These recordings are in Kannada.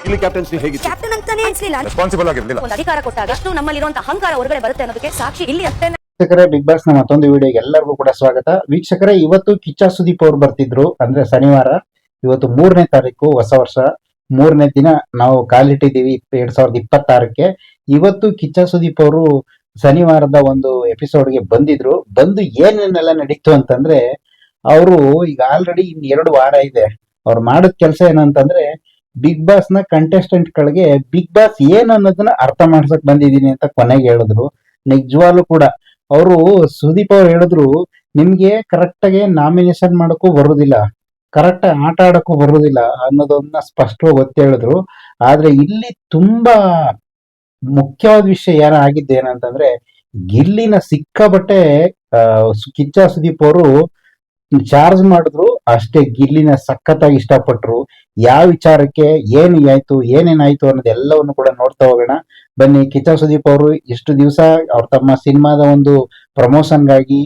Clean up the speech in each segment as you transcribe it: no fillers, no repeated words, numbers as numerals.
ಇಲ್ಲಿ ಕ್ಯಾಪ್ಟನ್ಸಿ ಹೇಗಿತ್ತು? ಕ್ಯಾಪ್ಟನ್ ಅಂತಾನೆ ಅನ್ಸ್ಲಿಲ್ಲ. ರೆಸ್ಪಾನ್ಸಿಬಲ್ ಆಗಿರಲಿಲ್ಲ. ಒಂದು ಅಧಿಕಾರ ಕೊಟ್ಟಾಗ ಎಷ್ಟು ನಮ್ಮಲ್ಲಿರುವಂತ ಅಹಂಕಾರ ಹೊರಗಡೆ ಬರುತ್ತೆ ಅನ್ನೋದಕ್ಕೆ ಸಾಕ್ಷಿ ಇಲ್ಲಿ ಅಷ್ಟೇ. ವೀಕ್ಷಕರೇ, ಬಿಗ್ ಬಾಸ್ ನ ಮತ್ತೊಂದು ವಿಡಿಯೋಗೆ ಎಲ್ಲರಿಗೂ ಕೂಡ ಸ್ವಾಗತ. ವೀಕ್ಷಕರೇ, ಇವತ್ತು ಕಿಚ್ಚ ಸುದೀಪ್ ಅವರು ಬರ್ತಿದ್ರು, ಅಂದ್ರೆ ಶನಿವಾರ. ಇವತ್ತು 3ನೇ ತಾರೀಕು, ಹೊಸ ವರ್ಷ 3ನೇ ದಿನ ನಾವು ಕಾಲಿಟ್ಟಿದ್ದೀವಿ 2026ಕ್ಕೆ. ಇವತ್ತು ಕಿಚ್ಚ ಸುದೀಪ್ ಅವರು ಶನಿವಾರದ ಒಂದು ಎಪಿಸೋಡ್ಗೆ ಬಂದಿದ್ರು. ಬಂದು ಏನೇನೆಲ್ಲ ನಡೀತು ಅಂತಂದ್ರೆ, ಅವರು ಈಗ ಆಲ್ರೆಡಿ ಇನ್ 2 ವಾರ ಇದೆ. ಅವ್ರು ಮಾಡಿದ ಕೆಲಸ ಏನಂತಂದ್ರೆ, ಬಿಗ್ ಬಾಸ್ ನ ಕಂಟೆಸ್ಟೆಂಟ್ ಗಳಿಗೆ ಬಿಗ್ ಬಾಸ್ ಏನ್ ಅನ್ನೋದನ್ನ ಅರ್ಥ ಮಾಡ್ಸಕ್ ಬಂದಿದ್ದೀನಿ ಅಂತ ಕೊನೆಗೆ ಹೇಳಿದ್ರು. ನಿಜವಾಗ್ಲೂ ಕೂಡ ಅವರು ಸುದೀಪ್ ಅವ್ರು ಹೇಳಿದ್ರು, ನಿಮ್ಗೆ ಕರೆಕ್ಟ್ ಆಗಿ ನಾಮಿನೇಷನ್ ಮಾಡಕ್ಕೂ ಬರುದಿಲ್ಲ, ಕರೆಕ್ಟ್ ಆಗಿ ಆಟ ಆಡಕ್ಕೂ ಬರುದಿಲ್ಲ ಅನ್ನೋದನ್ನ ಸ್ಪಷ್ಟವಾಗಿ ಒತ್ತಿ ಹೇಳಿದ್ರು. ಆದ್ರೆ ಇಲ್ಲಿ ತುಂಬಾ ಮುಖ್ಯವಾದ ವಿಷಯ ಏನಾಗಿದ್ದು ಏನಂತಂದ್ರೆ, ಗಿಲ್ಲಿನ ಸಿಕ್ಕಾಬಟ್ಟೆ ಕಿಚ್ಚ ಸುದೀಪ್ ಅವರು ಚಾರ್ಜ್ ಮಾಡಿದ್ರು. ಅಷ್ಟೇ ಗಿಲ್ಲಿನ ಸಖತ್ತಾಗಿ ಇಷ್ಟಪಟ್ರು. ಯಾವ ವಿಚಾರಕ್ಕೆ ಏನಾಯ್ತು ಏನೇನಾಯ್ತು ಅನ್ನೋದೆಲ್ಲವನ್ನು ಕೂಡ ನೋಡ್ತಾ ಹೋಗೋಣ ಬನ್ನಿ. ಕಿಚ್ಚ ಸುದೀಪ್ ಅವರು ಇಷ್ಟು ದಿವಸ ಅವ್ರ ತಮ್ಮ ಸಿನಿಮಾದ ಒಂದು ಪ್ರಮೋಷನ್ಗಾಗಿ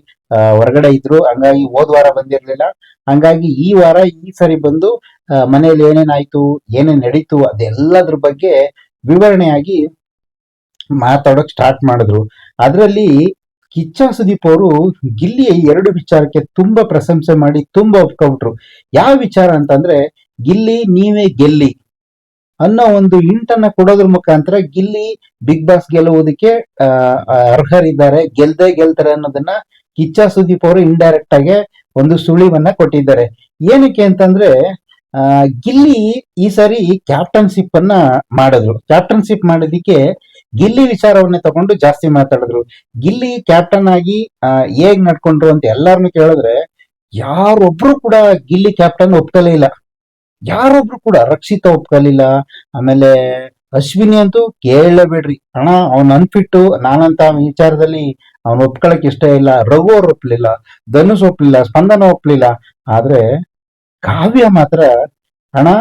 ಹೊರಗಡೆ ಇದ್ರು. ಹಂಗಾಗಿ ಹೋದ್ ವಾರ ಬಂದಿರ್ಲಿಲ್ಲ. ಹಂಗಾಗಿ ಈ ವಾರ ಈ ಸರಿ ಬಂದು ಮನೆಯಲ್ಲಿ ಏನೇನಾಯ್ತು ಏನೇನ್ ನಡೀತು ಅದೆಲ್ಲದ್ರ ಬಗ್ಗೆ ವಿವರಣೆಯಾಗಿ ಮಾತಾಡೋಕ್ ಸ್ಟಾರ್ಟ್ ಮಾಡಿದ್ರು. ಅದರಲ್ಲಿ ಕಿಚ್ಚ ಸುದೀಪ್ ಅವರು ಗಿಲ್ಲಿಯ 2 ವಿಚಾರಕ್ಕೆ ತುಂಬಾ ಪ್ರಶಂಸೆ ಮಾಡಿ ತುಂಬಾ ಒಪ್ಕೊಂಡ್ರು. ಯಾವ ವಿಚಾರ ಅಂತಂದ್ರೆ, ಗಿಲ್ಲಿ ನೀವೇ ಗೆಲ್ಲಿ ಅನ್ನೋ ಒಂದು ಹಿಂಟನ್ನ ಕೊಡೋದ್ರ ಮುಖಾಂತರ ಗಿಲ್ಲಿ ಬಿಗ್ ಬಾಸ್ ಗೆಲ್ಲುವುದಕ್ಕೆ ಅರ್ಹರಿದ್ದಾರೆ, ಗೆಲ್ತಾರೆ ಅನ್ನೋದನ್ನ ಕಿಚ್ಚ ಸುದೀಪ್ ಅವರು ಇಂಡೈರೆಕ್ಟ್ ಆಗಿ ಒಂದು ಸುಳಿವನ್ನ ಕೊಟ್ಟಿದ್ದಾರೆ. ಏನಕ್ಕೆ ಅಂತಂದ್ರೆ, ಗಿಲ್ಲಿ ಈ ಸಾರಿ ಕ್ಯಾಪ್ಟನ್ಶಿಪ್ ಅನ್ನ ಮಾಡಿದ್ರು. ಕ್ಯಾಪ್ಟನ್ಶಿಪ್ ಮಾಡೋದಿಕ್ಕೆ ಗಿಲ್ಲಿ ವಿಚಾರವನ್ನೇ ತಗೊಂಡು ಜಾಸ್ತಿ ಮಾತಾಡಿದ್ರು. ಗಿಲ್ಲಿ ಕ್ಯಾಪ್ಟನ್ ಆಗಿ ಹೇಗ್ ನಡ್ಕೊಂಡ್ರು ಅಂತ ಎಲ್ಲಾರನ್ನು ಕೇಳಿದ್ರೆ, ಯಾರೊಬ್ರು ಕೂಡ ಗಿಲ್ಲಿ ಕ್ಯಾಪ್ಟನ್ ಒಪ್ಕಲೇ ಇಲ್ಲ. ಯಾರೊಬ್ರು ಕೂಡ ರಕ್ಷಿತಾ ಒಪ್ಕಲಿಲ್ಲ, ಆಮೇಲೆ ಅಶ್ವಿನಿ ಅಂತೂ ಕೇಳಲೇಬೇಡ್ರಿ ಅಣ್ಣ, ಅವ್ನ್ ಅನ್ಫಿಟ್ಟು. ನಾನಂತ ವಿಚಾರದಲ್ಲಿ ಅವ್ನು ಒಪ್ಕೊಳಕ್ ಇಷ್ಟ ಇಲ್ಲ. ರಘು ಅವ್ರು ಒಪ್ಲಿಲ್ಲ, ಧನುಷ್ ಒಪ್ಲಿಲ್ಲ, ಸ್ಪಂದನ ಒಪ್ಲಿಲ್ಲ. ಆದ್ರೆ ಕಾವ್ಯ ಮಾತ್ರ ಅಣ್ಣ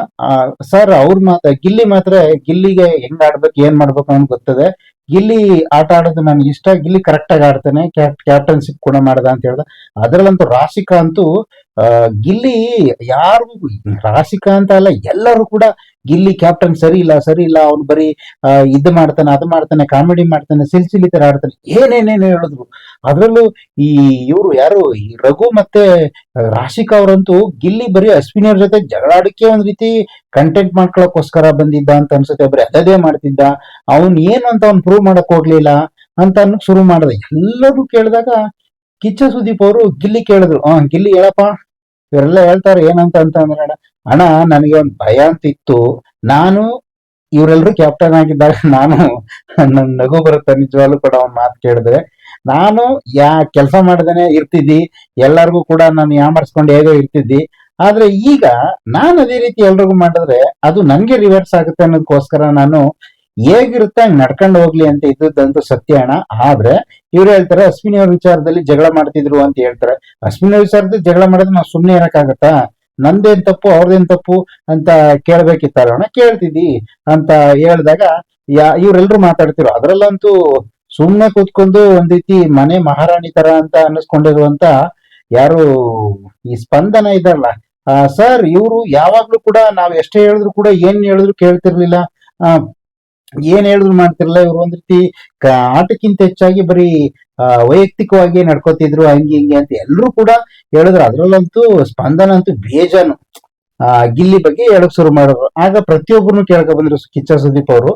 ಸರ್ ಅವ್ರ ಗಿಲ್ಲಿ ಮಾತ್ರ ಗಿಲ್ಲಿಗೆ ಹೆಂಗ್ ಆಡ್ಬೇಕು ಏನ್ ಮಾಡ್ಬೇಕು ಅಂತ ಗೊತ್ತದೆ. ಗಿಲ್ಲಿ ಆಟ ಆಡೋದು ನನ್ಗೆ ಇಷ್ಟ, ಗಿಲ್ಲಿ ಕರೆಕ್ಟ್ ಆಗಿ ಆಡ್ತಾನೆ, ಕ್ಯಾಪ್ಟನ್ಶಿಪ್ ಕೂಡ ಮಾಡ್ದ ಅಂತ ಹೇಳ್ದ. ಅದ್ರಲ್ಲಂತೂ ರಾಶಿಕಾ ಅಂತೂ ಗಿಲ್ಲಿ ಯಾರಿಗೂ, ರಾಶಿಕಾ ಅಂತ ಅಲ್ಲ ಎಲ್ಲರೂ ಕೂಡ ಗಿಲ್ಲಿ ಕ್ಯಾಪ್ಟನ್ ಸರಿ ಇಲ್ಲ ಅವ್ನು ಬರೀ ಇದು ಮಾಡ್ತಾನೆ, ಅದು ಮಾಡ್ತಾನೆ, ಕಾಮಿಡಿ ಮಾಡ್ತಾನೆ, ಸಿಲ್ಸಿಲಿ ತರ ಆಡ್ತಾನೆ, ಏನೇನೇನು ಹೇಳಿದ್ರು. ಅದ್ರಲ್ಲೂ ಈ ಇವ್ರು ಯಾರು ಈ ರಘು ಮತ್ತೆ ರಾಶಿಕಾ ಅವರಂತೂ ಗಿಲ್ಲಿ ಬರೀ ಅಶ್ವಿನಿ ಅವ್ರ ಜೊತೆ ಜಗಳಾಡಕ್ಕೆ ಒಂದ್ ರೀತಿ ಕಂಟೆಂಟ್ ಮಾಡ್ಕೊಳಕ್ಕೋಸ್ಕರ ಬಂದಿದ್ದ ಅಂತ ಅನ್ಸುತ್ತೆ. ಬರೀ ಅದೇ ಮಾಡ್ತಿದ್ದ. ಅವ್ನ್ ಏನು ಅಂತ ಅವ್ನ್ ಪ್ರೂವ್ ಮಾಡಕ್ ಹೋಗ್ಲಿಲ್ಲ ಅಂತ ಅನ್ನಕ್ ಶುರು ಮಾಡ್ದ. ಎಲ್ಲರೂ ಕೇಳಿದಾಗ ಕಿಚ್ಚ ಸುದೀಪ್ ಅವರು ಗಿಲ್ಲಿ ಕೇಳಿದ್ರು, ಗಿಲ್ಲಿ ಹೇಳಪ್ಪ, ಇವರೆಲ್ಲ ಹೇಳ್ತಾರೆ ಏನಂತ ಅಂದ್ರೆ, ಅಣ್ಣ ನನಗೆ ಒಂದ್ ಭಯ ಅಂತ ಇತ್ತು. ನಾನು ಇವರೆಲ್ಲರೂ ಕ್ಯಾಪ್ಟನ್ ಆಗಿದ್ದಾಗ ನಾನು ನನ್ ನಗು ಬರುತ್ತೆ ನಿಜವಾಗ್ಲೂ ಕೂಡ ಅವ್ನ್ ಮಾತು ಕೇಳಿದ್ರೆ. ನಾನು ಕೆಲಸ ಮಾಡ್ದೇನೆ ಇರ್ತಿದ್ದಿ, ಎಲ್ಲರಿಗೂ ಕೂಡ ನಾನು ಯಾಮರ್ಸ್ಕೊಂಡು ಹೇಗೋ ಇರ್ತಿದ್ದಿ. ಆದ್ರೆ ಈಗ ನಾನು ಅದೇ ರೀತಿ ಎಲ್ರಿಗೂ ಮಾಡಿದ್ರೆ ಅದು ನನ್ಗೆ ರಿವರ್ಸ್ ಆಗುತ್ತೆ ಅನ್ನೋದಕ್ಕೋಸ್ಕರ ನಾನು ಹೇಗಿರುತ್ತೆ ಹಂಗ್ ನಡ್ಕೊಂಡು ಹೋಗ್ಲಿ ಅಂತ ಇದ್ದದಂತೂ ಸತ್ಯ ಅಣ್ಣ. ಆದ್ರೆ ಇವ್ರು ಹೇಳ್ತಾರೆ ಅಶ್ವಿನಿ ಅವ್ರ ವಿಚಾರದಲ್ಲಿ ಜಗಳ ಮಾಡ್ತಿದ್ರು ಅಂತ ಹೇಳ್ತಾರೆ. ಅಶ್ವಿನಿ ಅವ್ರ ವಿಚಾರದಲ್ಲಿ ಜಗಳ ಮಾಡಿದ್ರೆ ನಾವು ಸುಮ್ನೆ ಇರಕ್ಕಾಗತ್ತಾ? ನಂದೇನ್ ತಪ್ಪು ಅವ್ರದೇನ್ ತಪ್ಪು ಅಂತ ಕೇಳ್ಬೇಕಿತ್ತಲ್ಲ, ಕೇಳ್ತಿದ್ದಿ ಅಂತ ಹೇಳಿದಾಗ ಇವ್ರೆಲ್ರು ಮಾತಾಡ್ತಿರು. ಅದ್ರಲ್ಲಂತೂ ಸುಮ್ನೆ ಕೂತ್ಕೊಂಡು ಒಂದ್ ರೀತಿ ಮನೆ ಮಹಾರಾಣಿ ತರ ಅಂತ ಅನ್ನಿಸ್ಕೊಂಡಿರುವಂತ ಯಾರು ಈ ಸ್ಪಂದನ ಇದಾರಲ್ಲ ಸರ್, ಇವರು ಯಾವಾಗ್ಲೂ ಕೂಡ ನಾವ್ ಎಷ್ಟೇ ಹೇಳಿದ್ರು ಕೂಡ ಏನ್ ಹೇಳಿದ್ರು ಕೇಳ್ತಿರ್ಲಿಲ್ಲ, ಏನ್ ಹೇಳಿದ್ರು ಮಾಡ್ತಿರ್ಲಿಲ್ಲ. ಇವ್ರು ಒಂದ್ ರೀತಿ ಆಟಕ್ಕಿಂತ ಹೆಚ್ಚಾಗಿ ಬರೀ ವೈಯಕ್ತಿಕವಾಗಿ ನಡ್ಕೋತಿದ್ರು, ಹಂಗೆ ಹಿಂಗೆ ಅಂತ ಎಲ್ರು ಕೂಡ ಹೇಳಿದ್ರು. ಅದ್ರಲ್ಲಂತೂ ಸ್ಪಂದನ ಅಂತೂ ಬೇಜಾನು ಗಿಲ್ಲಿ ಬಗ್ಗೆ ಹೇಳಕ್ ಶುರು ಮಾಡಿದ್ರು. ಆಗ ಪ್ರತಿಯೊಬ್ಬರನ್ನು ಕೇಳ್ಕೊ ಬಂದ್ರು ಕಿಚ್ಚ ಸುದೀಪ್ ಅವರು.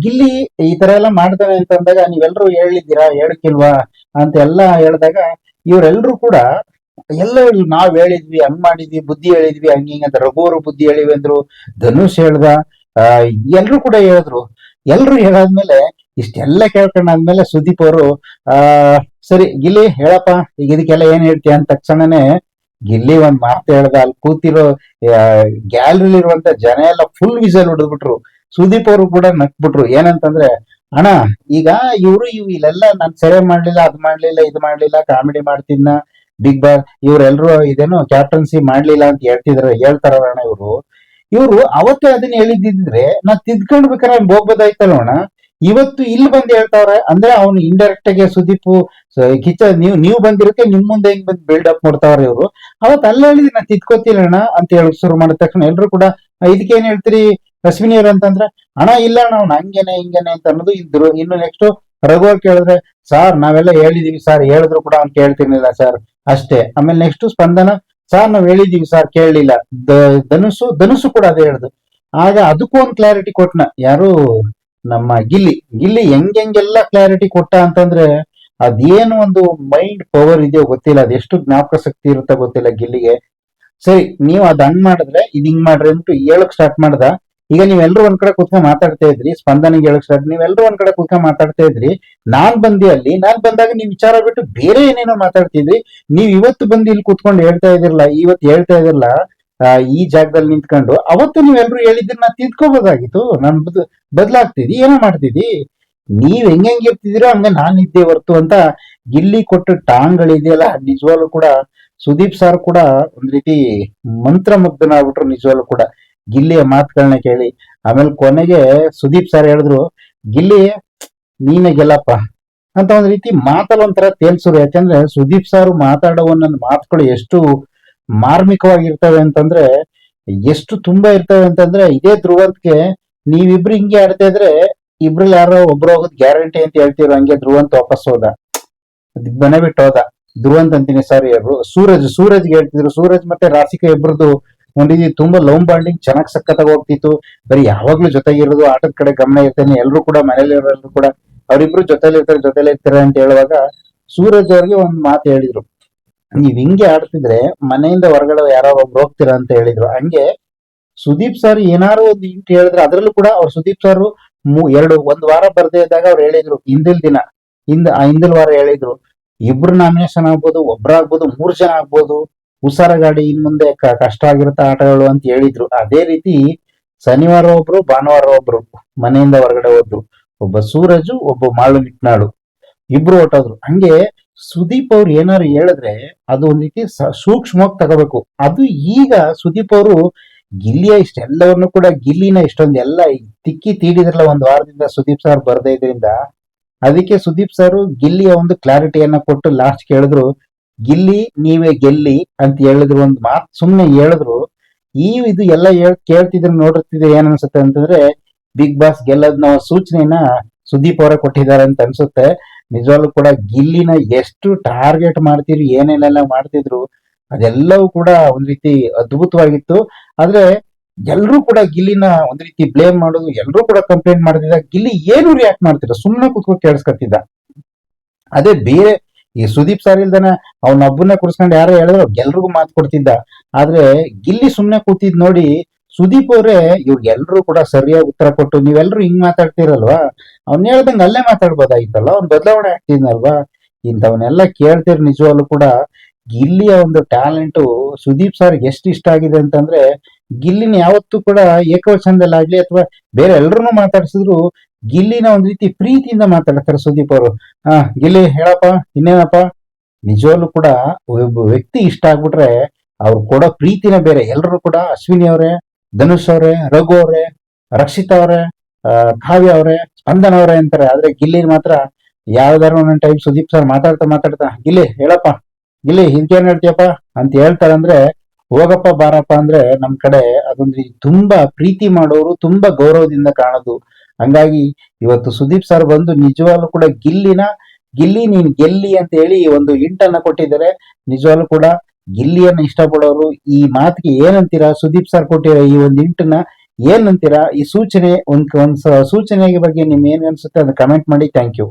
ಗಿಲ್ಲಿ ಈ ತರ ಎಲ್ಲ ಮಾಡ್ತಾನೆ ಅಂತ ಅಂದಾಗ ನೀವೆಲ್ರೂ ಹೇಳಿದ್ದೀರಾ, ಹೇಳಕ್ಕಿಲ್ವಾ ಅಂತ ಎಲ್ಲಾ ಹೇಳಿದಾಗ ಇವರೆಲ್ರು ಕೂಡ ಎಲ್ಲ ಹೇಳಿದ್ರು, ನಾವ್ ಹೇಳಿದ್ವಿ, ಹಂಗ್ ಮಾಡಿದ್ವಿ, ಬುದ್ಧಿ ಹೇಳಿದ್ವಿ, ಹಂಗ ಹಿಂಗ ಅಂತ. ರಘು ಅವರು ಬುದ್ಧಿ ಹೇಳಿವಿ ಅಂದ್ರು, ಧನುಷ್ ಹೇಳ್ದ, ಎಲ್ರು ಕೂಡ ಹೇಳಿದ್ರು. ಎಲ್ರು ಹೇಳಾದ್ಮೇಲೆ ಇಷ್ಟೆಲ್ಲ ಕೇಳ್ಕೊಂಡಾದ್ಮೇಲೆ ಸುದೀಪ್ ಅವರು ಸರಿ ಗಿಲ್ಲಿ ಹೇಳಪ್ಪ, ಈಗ ಇದಕ್ಕೆಲ್ಲ ಏನ್ ಹೇಳ್ತೀಯ ಅಂತ ತಕ್ಷಣನೇ ಗಿಲ್ಲಿ ಒಂದ್ ಮಾತು ಹೇಳ್ದ. ಅಲ್ಲಿ ಕೂತಿರೋ ಗ್ಯಾಲರಿಲಿ ಇರುವಂತ ಜನ ಎಲ್ಲ ಫುಲ್ ವಿಸಲ್ ಹೊಡೆದ್ಬಿಟ್ರು. ಸುದೀಪ್ ಅವರು ಕೂಡ ನಕ್ಬಿಟ್ರು. ಏನಂತಂದ್ರೆ, ಅಣ್ಣ ಈಗ ಇಲ್ಲೆಲ್ಲ ನಾನ್ ಸೆರೆ ಮಾಡ್ಲಿಲ್ಲ, ಅದ್ ಮಾಡ್ಲಿಲ್ಲ, ಇದು ಮಾಡ್ಲಿಲ್ಲ, ಕಾಮಿಡಿ ಮಾಡ್ತಿದ್ನ, ಬಿಗ್ ಬಾಸ್ ಇವ್ರೆಲ್ರು ಇದೇನು ಕ್ಯಾಪ್ಟನ್ಸಿ ಮಾಡ್ಲಿಲ್ಲ ಅಂತ ಹೇಳ್ತಾರಣ್ಣ ಇವ್ರು ಅವತ್ತೇ ಅದನ್ನ ಹೇಳಿದ್ರೆ ನಾನ್ ತಿದ್ಕೊಂಡ್ಬೇಕಾದ್ರೆ ಹೋಗ್ಬೋದಾಯ್ತಲ್ಲ ಅಣ್ಣ. ಇವತ್ತು ಇಲ್ಲಿ ಬಂದು ಹೇಳ್ತಾವ್ರೆ ಅಂದ್ರೆ ಅವನು ಇಂಡೈರೆಕ್ಟ್ ಆಗಿ ಸುದೀಪ್ ಕಿಚ್ಚ ನೀವು ಬಂದಿರಕ್ಕೆ ನಿಮ್ ಮುಂದೆ ಹೆಂಗ್ ಬಂದು ಬಿಲ್ಡ್ ಅಪ್ ಮಾಡ್ತಾವ್ರೆ ಇವರು. ಅವತ್ ಅಲ್ಲ ಹೇಳಿದ್ರಿ ನಾ ತಿದ್ಕೋತಿಲ್ಲ ಅಣ್ಣ ಅಂತ ಹೇಳಿ ಶುರು ಮಾಡಿದ ತಕ್ಷಣ ಎಲ್ರು ಕೂಡ ಇದಕ್ಕೇನ್ ಹೇಳ್ತೀರಿ, ಅಶ್ವಿನಿ ಅವ್ರು ಅಂತಂದ್ರೆ ಅಣ್ಣ ಇಲ್ಲ ನಾವು ಹಂಗೇನೆ ಹಿಂಗೇನೆ ಅಂತ ಅನ್ನೋದು ಇದ್ರು. ಇನ್ನು ನೆಕ್ಸ್ಟ್ ರಘು ಅವ್ರು ಕೇಳಿದ್ರೆ ಸರ್ ನಾವೆಲ್ಲ ಹೇಳಿದೀವಿ ಸರ್, ಹೇಳಿದ್ರು ಕೂಡ ಅವ್ನು ಕೇಳ್ತಿರ್ಲಿಲ್ಲ ಸರ್ ಅಷ್ಟೇ. ಆಮೇಲೆ ನೆಕ್ಸ್ಟ್ ಸ್ಪಂದನ ಸರ್ ನಾವ್ ಹೇಳಿದೀವಿ ಸರ್ ಕೇಳಲಿಲ್ಲ. ಧನುಸು ಕೂಡ ಅದೇ ಹೇಳ್ದು. ಆಗ ಅದಕ್ಕೂ ಒಂದು ಕ್ಲಾರಿಟಿ ಕೊಟ್ನ ಯಾರು ನಮ್ಮ ಗಿಲ್ಲಿ ಹೆಂಗೆಲ್ಲ ಕ್ಲಾರಿಟಿ ಕೊಟ್ಟ ಅಂತಂದ್ರೆ ಅದೇನು ಒಂದು ಮೈಂಡ್ ಪವರ್ ಇದೆಯೋ ಗೊತ್ತಿಲ್ಲ, ಅದೆಷ್ಟು ಜ್ಞಾಪಕ ಶಕ್ತಿ ಇರುತ್ತೋ ಗೊತ್ತಿಲ್ಲ ಗಿಲ್ಲಿಗೆ. ಸರಿ ನೀವ್ ಅದ್ ಹಂಗ್ ಮಾಡಿದ್ರೆ ಇದ್ ಹಿಂಗ್ ಮಾಡ್ರಿ ಅಂದ್ಬಿಟ್ಟು ಹೇಳಕ್ ಸ್ಟಾರ್ಟ್ ಮಾಡ್ದ. ಈಗ ನೀವೆಲ್ರು ಒಂದ್ ಕಡೆ ಕುತ್ಕೊಂಡ್ ಮಾತಾಡ್ತಾ ಇದ್ರಿ, ಸ್ಪಂದನಿಗೆ ಹೇಳಕ್ ಸ್ಟಾರ್ಟ್, ನೀವೆಲ್ರು ಒಂದ್ ಕಡೆ ಕುತ್ಕೊಂಡ್ ಮಾತಾಡ್ತಾ ಇದ್ರಿ. ನಾನ್ ಬಂದಾಗ ನೀವ್ ವಿಚಾರ ಬಿಟ್ಟು ಬೇರೆ ಏನೇನೋ ಮಾತಾಡ್ತಿದ್ರಿ. ನೀವ್ ಇವತ್ತು ಬಂದು ಇಲ್ಲಿ ಕುತ್ಕೊಂಡು ಹೇಳ್ತಾ ಇದಿರಲ್ಲ, ಇವತ್ತು ಹೇಳ್ತಾ ಇದಿರಲ್ಲ ಈ ಜಾಗದಲ್ಲಿ ನಿಂತ್ಕೊಂಡು. ಅವತ್ತು ನೀವೆಲ್ರು ಹೇಳಿದ್ರೆ ನಾ ತಿದ್ಕೋಬೋದಾಗಿತ್ತು, ನಾನ್ ಬದಲಾಗ್ತಿದ್ದಿ ಏನೋ ಮಾಡ್ತಿದ್ದಿ. ನೀವ್ ಹೆಂಗಿರ್ತಿದಿರೋ ಹಂಗ ನಾನ್ ಇದ್ದೇ ಹೊರ್ತು ಅಂತ ಗಿಲ್ಲಿ ಕೊಟ್ಟ ಟಾಂಗ್ಗಳಿದೆಯಲ್ಲ ನಿಜವಾಗ್ಲೂ ಕೂಡ ಸುದೀಪ್ ಸರ್ ಕೂಡ ಒಂದ್ ರೀತಿ ಮಂತ್ರಮುಗ್ಧನಾಗ್ಬಿಟ್ರು ನಿಜವಾಗ್ಲೂ ಕೂಡ ಗಿಲ್ಲಿಯ ಮಾತುಗಳನ್ನ ಕೇಳಿ. ಆಮೇಲೆ ಕೊನೆಗೆ ಸುದೀಪ್ ಸರ್ ಹೇಳಿದ್ರು ಗಿಲ್ಲಿ ನೀನೇ ಗೆಲ್ಲಪ್ಪ ಅಂತ ಒಂದ್ ರೀತಿ ಮಾತಲ್ಲಿ ಒಂಥರ ತೇಲ್ಸುರು. ಯಾಕಂದ್ರೆ ಸುದೀಪ್ ಸರ್ ಮಾತಾಡೋ ಒಂದೊಂದು ಮಾತುಗಳು ಎಷ್ಟು ಮಾರ್ಮಿಕವಾಗಿರ್ತವೆ ಅಂತಂದ್ರೆ, ಎಷ್ಟು ತುಂಬಾ ಇರ್ತವೆ ಅಂತಂದ್ರೆ, ಇದೇ ಧ್ರುವಂತ್ಗೆ ನೀವಿಬ್ರು ಹಿಂಗೆ ಆಡ್ತಾ ಇದ್ರೆ ಇಬ್ರಲ್ಲಿ ಯಾರೋ ಒಬ್ರು ಹೋಗೋದ್ ಗ್ಯಾರಂಟಿ ಅಂತ ಹೇಳ್ತಿರೋ ಹಂಗೆ ಧ್ರುವಂತ್ ವಾಪಸ್ ಹೋದ, ಮನೆ ಬಿಟ್ಟು ಹೋದ. ಧ್ರುವಂತ್ ಅಂತೀನಿ ಸಾರಿ, ಸೂರಜ್ಗೆ ಹೇಳ್ತಿದ್ರು. ಸೂರಜ್ ಮತ್ತೆ ರಾಸಿಕಾ ಇಬ್ರದ್ದು ಒಂದಿದಿ ತುಂಬಾ ಲವ್ ಬಾಂಡಿಂಗ್ ಚೆನ್ನಾಗ್ ಸಖತ್ತಾಗಿ ಹೋಗ್ತಿತ್ತು. ಬರೀ ಯಾವಾಗ್ಲೂ ಜೊತೆಗಿರೋದು, ಆಟದ ಕಡೆ ಗಮನ ಇರ್ತಾನೆ, ಎಲ್ರು ಕೂಡ ಮನೇಲಿರೋರು ಕೂಡ ಅವರಿಬ್ರು ಜೊತೆಲಿ ಇರ್ತಾರೆ ಅಂತ ಹೇಳುವಾಗ ಸೂರಜ್ ಅವ್ರಿಗೆ ಒಂದ್ ಮಾತು ಹೇಳಿದ್ರು, ನೀವ್ ಹಿಂಗೆ ಆಡ್ತಿದ್ರೆ ಮನೆಯಿಂದ ಹೊರಗಡೆ ಯಾರೋ ಒಬ್ರು ಹೋಗ್ತೀರಾ ಅಂತ ಹೇಳಿದ್ರು. ಹಂಗೆ ಸುದೀಪ್ ಸರ್ ಏನಾರು ಒಂದು ಇಂಟ್ ಹೇಳಿದ್ರೆ ಅದ್ರಲ್ಲೂ ಕೂಡ ಅವ್ರು ಸುದೀಪ್ ಸರ್ ಒಂದ್ ವಾರ ಬರ್ದೇ ಇದ್ದಾಗ ಅವ್ರು ಹೇಳಿದ್ರು, ಹಿಂದಿಲ್ ವಾರ ಹೇಳಿದ್ರು ಇಬ್ರು ನಾಮಿನೇಷನ್ ಆಗ್ಬೋದು, ಒಬ್ರಾಗ್ಬೋದು, 3 ಜನ ಆಗ್ಬೋದು, ಉಸಾರ ಗಾಡಿ ಇನ್ ಮುಂದೆ ಕಷ್ಟ ಆಗಿರುತ್ತ ಆಟಗಳು ಅಂತ ಹೇಳಿದ್ರು. ಅದೇ ರೀತಿ ಶನಿವಾರ ಒಬ್ರು, ಭಾನುವಾರ ಒಬ್ರು ಮನೆಯಿಂದ ಹೊರಗಡೆ ಹೋದ್ರು. ಒಬ್ಬ ಸೂರಜು, ಒಬ್ಬ ಮಾಳು ನಿಟ್ನಾಳು ಇಬ್ರು ಹೊಟ್ಟೋದ್ರು. ಹಂಗೆ ಸುದೀಪ್ ಅವ್ರು ಏನಾರು ಹೇಳಿದ್ರೆ ಅದು ಒಂದ್ ರೀತಿ ಸೂಕ್ಷ್ಮವಾಗಿ ತಗೋಬೇಕು. ಅದು ಈಗ ಸುದೀಪ್ ಅವರು ಗಿಲ್ಲಿಯ ಇಷ್ಟೆಲ್ಲವನ್ನು ಕೂಡ ಗಿಲ್ಲಿನ ಇಷ್ಟೊಂದೆಲ್ಲ ತಿಕ್ಕಿ ತೀಡಿದ್ರಲ್ಲ ಒಂದ್ ವಾರದಿಂದ ಸುದೀಪ್ ಸರ್ ಬರ್ದೇ ಇದ್ರಿಂದ, ಅದಕ್ಕೆ ಸುದೀಪ್ ಸರ್ ಗಿಲ್ಲಿಯ ಒಂದು ಕ್ಲಾರಿಟಿಯನ್ನ ಕೊಟ್ಟು ಲಾಸ್ಟ್ ಕೇಳಿದ್ರು ಗಿಲ್ಲಿ ನೀವೇ ಗೆಲ್ಲಿ ಅಂತ ಹೇಳಿದ್ರು. ಒಂದು ಮಾತು ಸುಮ್ನೆ ಹೇಳಿದ್ರು. ಇದು ಎಲ್ಲ ಕೇಳ್ತಿದ್ರೆ ನೋಡಿರ್ತಿದ್ರೆ ಏನ್ ಅನ್ಸುತ್ತೆ ಅಂತಂದ್ರೆ ಬಿಗ್ ಬಾಸ್ ಗೆಲ್ಲದ್ ನಾವು ಸೂಚನೆನ ಸುದೀಪ್ ಅವರೇ ಕೊಟ್ಟಿದ್ದಾರೆ ಅಂತ ಅನ್ಸುತ್ತೆ. ನಿಜವಾಗ್ಲೂ ಕೂಡ ಗಿಲ್ಲಿನ ಎಷ್ಟು ಟಾರ್ಗೆಟ್ ಮಾಡ್ತಿದ್ರು, ಏನೇನೆಲ್ಲ ಮಾಡ್ತಿದ್ರು ಅದೆಲ್ಲವೂ ಕೂಡ ಒಂದ್ ರೀತಿ ಅದ್ಭುತವಾಗಿತ್ತು. ಆದ್ರೆ ಎಲ್ರು ಕೂಡ ಗಿಲ್ಲಿನ ಒಂದ್ ರೀತಿ ಬ್ಲೇಮ್ ಮಾಡೋದು, ಎಲ್ರು ಕೂಡ ಕಂಪ್ಲೇಂಟ್ ಮಾಡ್ತಿದ್ದ. ಗಿಲ್ಲಿ ಏನು ರಿಯಾಕ್ಟ್ ಮಾಡ್ತಿದ್ದ, ಸುಮ್ನೆ ಕುತ್ಕೊಂಡು ಕೇಳಿಸ್ಕೊತಿದ್ದ. ಅದೇ ಬೇರೆ ಈ ಸುದೀಪ್ ಸರ್ ಇಲ್ದನ ಅವ್ನೊಬ್ಬನೇ ಕುರ್ಸ್ಕೊಂಡು ಯಾರೋ ಹೇಳಿದ್ರು ಎಲ್ರಿಗೂ ಮಾತು ಕೊಡ್ತಿದ್ದ. ಆದ್ರೆ ಗಿಲ್ಲಿ ಸುಮ್ನೆ ಕೂತಿದ್ ನೋಡಿ ಸುದೀಪ್ ಅವ್ರೆ ಇವ್ರಿಗೆಲ್ರು ಕೂಡ ಸರಿಯಾಗಿ ಉತ್ತರ ಕೊಟ್ಟು ನೀವೆಲ್ರು ಹಿಂಗ್ ಮಾತಾಡ್ತಿರಲ್ವಾ, ಅವ್ನ್ ಹೇಳ್ದಂಗ ಅಲ್ಲೇ ಮಾತಾಡ್ಬೋದಾಗಿತ್ತಲ್ಲ, ಅವ್ನ್ ಬದಲಾವಣೆ ಆಗ್ತಿದ್ನಲ್ವಾ. ಇಂಥವನ್ನೆಲ್ಲ ಕೇಳ್ತಿರ್ ನಿಜವಾಗ್ಲು ಕೂಡ ಗಿಲ್ಲಿಯ ಒಂದು ಟ್ಯಾಲೆಂಟು ಸುದೀಪ್ ಸರ್ ಎಷ್ಟು ಇಷ್ಟ ಆಗಿದೆ ಅಂತಂದ್ರೆ, ಗಿಲ್ಲಿನ ಯಾವತ್ತೂ ಕೂಡ ಏಕವಚನದಲ್ಲಾಗ್ಲಿ ಅಥವಾ ಬೇರೆ ಎಲ್ರು ಮಾತಾಡ್ಸಿದ್ರು ಗಿಲ್ಲಿನ ಒಂದ್ ರೀತಿ ಪ್ರೀತಿಯಿಂದ ಮಾತಾಡ್ತಾರೆ ಸುದೀಪ್ ಅವರು. ಗಿಲ್ಲಿ ಹೇಳಪ್ಪ ಇನ್ನೇನಪ್ಪ. ನಿಜವಾಗ್ಲು ಕೂಡ ಒಬ್ಬ ವ್ಯಕ್ತಿ ಇಷ್ಟ ಆಗ್ಬಿಟ್ರೆ ಅವ್ರು ಕೊಡೋ ಪ್ರೀತಿನೇ ಬೇರೆ. ಎಲ್ರು ಕೂಡ ಅಶ್ವಿನಿ ಅವರೇ, ಧನುಷ್ ಅವರೇ, ರಘು ಅವರೇ, ರಕ್ಷಿತಾ ಅವರೇ, ಕಾವ್ಯ ಅವರೇ, ಸ್ಪಂದನ ಅವರೇ ಅಂತಾರೆ. ಆದ್ರೆ ಗಿಲ್ಲಿ ಮಾತ್ರ ಯಾವ್ದಾರು ಒಂದೊಂದ್ ಟೈಮ್ ಸುದೀಪ್ ಸರ್ ಮಾತಾಡ್ತಾ ಗಿಲ್ಲಿ ಹೇಳಪ್ಪ, ಗಿಲ್ಲಿ ಹಿಂಗೇನ್ ಹೇಳ್ತೀಯಪ್ಪ ಅಂತ ಹೇಳ್ತಾರಂದ್ರೆ ಹೋಗಪ್ಪ ಬಾರಪ್ಪ ಅಂದ್ರೆ ನಮ್ ಕಡೆ ಅದೊಂದು ತುಂಬಾ ಪ್ರೀತಿ ಮಾಡೋರು, ತುಂಬಾ ಗೌರವದಿಂದ ಕಾಣೋದು. ಹಂಗಾಗಿ ಇವತ್ತು ಸುದೀಪ್ ಸರ್ ಬಂದು ನಿಜವಾಗ್ಲೂ ಕೂಡ ಗಿಲ್ಲಿ ನೀನ್ ಗೆಲ್ಲಿ ಅಂತ ಹೇಳಿ ಒಂದು ಹಿಂಟನ್ನ ಕೊಟ್ಟಿದ್ದಾರೆ. ನಿಜವಾಗ್ಲೂ ಕೂಡ ಗಿಲ್ಲಿಯನ್ನ ಇಷ್ಟಪಡೋರು ಈ ಮಾತಿಗೆ ಏನಂತೀರಾ? ಸುದೀಪ್ ಸರ್ ಕೊಟ್ಟಿರೋ ಈ ಒಂದು ಹಿಂಟನ್ನ ಏನಂತೀರಾ? ಈ ಸೂಚನೆ ಒಂದ್ ಸೂಚನೆಯ ಬಗ್ಗೆ ನಿಮ್ ಏನ್ ಅನ್ಸುತ್ತೆ ಅದನ್ನ ಕಮೆಂಟ್ ಮಾಡಿ. Thank you.